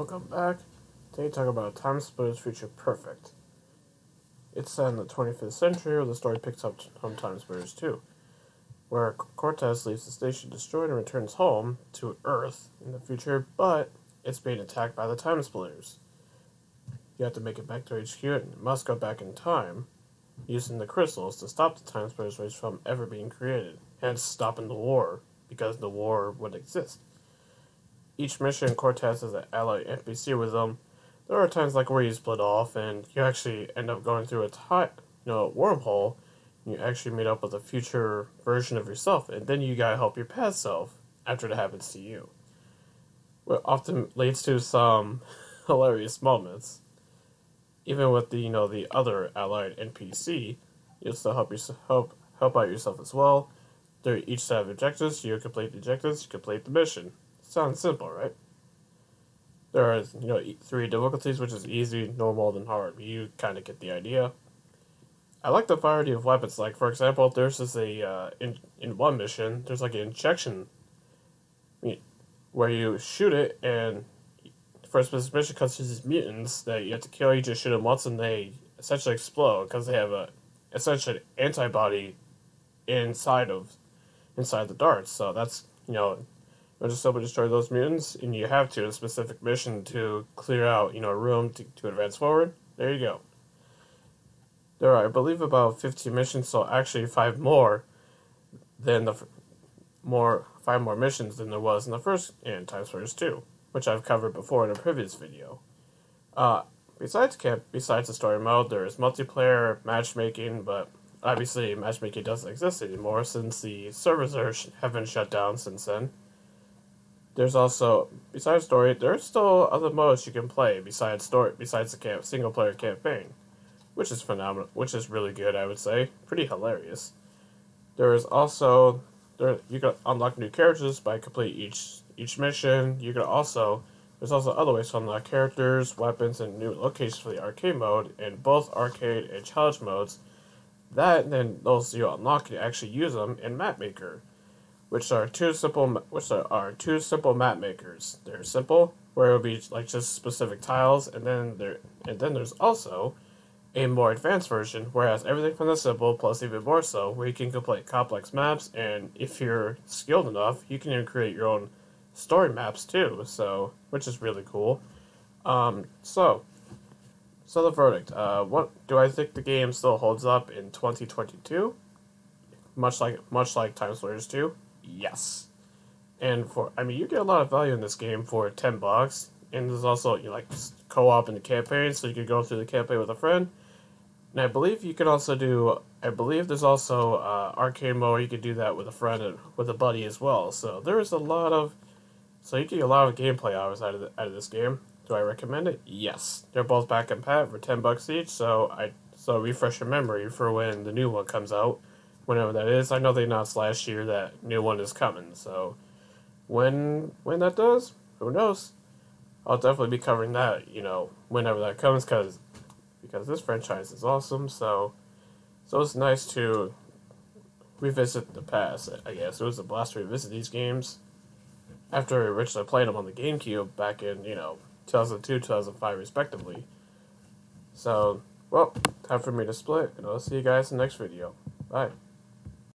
Welcome back. Today talk about TimeSplitters Future Perfect. It's set in the 25th century where the story picks up from TimeSplitters 2, where Cortez leaves the station destroyed and returns home to Earth in the future, but it's being attacked by the TimeSplitters. You have to make it back to HQ and must go back in time, using the crystals to stop the TimeSplitters race from ever being created, hence stopping the war, because the war would exist. Each mission, Cortez has an allied NPC with them. There are times like where you split off and you actually end up going through a wormhole, and you actually meet up with a future version of yourself, and then you gotta help your past self after it happens to you. What often leads to some hilarious moments. Even with the other allied NPC, you'll still help out yourself as well. Through each set of objectives, you complete the objectives, you complete the mission. Sounds simple, right? There are, 3 difficulties, which is easy, normal, and hard. You kind of get the idea. I like the variety of weapons. Like, for example, there's this in one mission, there's like an injection where you shoot it, and first mission comes to these mutants that you have to kill. You just shoot them once, and they essentially explode because they have essentially an antibody inside the darts. So that's you just simply destroy those mutants, and you have to in a specific mission to clear out, a room to advance forward. There you go. There are, I believe, about 15 missions, so actually 5 more missions than there was in the first TimeSplitters 2, which I've covered before in a previous video. Besides the story mode, there is multiplayer matchmaking, but obviously matchmaking doesn't exist anymore since the servers have been shut down since then. There's also, besides story, there's still other modes you can play besides the single player campaign, which is phenomenal, which is really good, I would say. Pretty hilarious. There's also, you can unlock new characters by completing each mission. There's also other ways to unlock characters, weapons, and new locations for the arcade mode in both arcade and challenge modes. Those you unlock, you actually use them in Map Maker, which are two simple map makers. They're simple, where it'll be like just specific tiles, and then there's also a more advanced version, where it has everything from the simple plus even more so, where you can complete complex maps, and if you're skilled enough, you can even create your own story maps too. So, which is really cool. So the verdict. What do I think the game still holds up in 2022? Much like TimeSplitters 2. Yes. And you get a lot of value in this game for $10, and there's also co-op in the campaign, so you could go through the campaign with a friend. And I believe you can also there's also arcade mode. You could do that with a friend and with a buddy as well. So you get a lot of gameplay hours out of this game. Do I recommend it? Yes. They're both back in pat for $10 each. So refresh your memory for when the new one comes out. Whenever that is. I know they announced last year that new one is coming, so when that does, who knows? I'll definitely be covering that, whenever that comes, because this franchise is awesome, so it's nice to revisit the past, I guess. It was a blast to revisit these games after I originally played them on the GameCube back in, 2002, 2005, respectively. So, well, time for me to split, and I'll see you guys in the next video. Bye.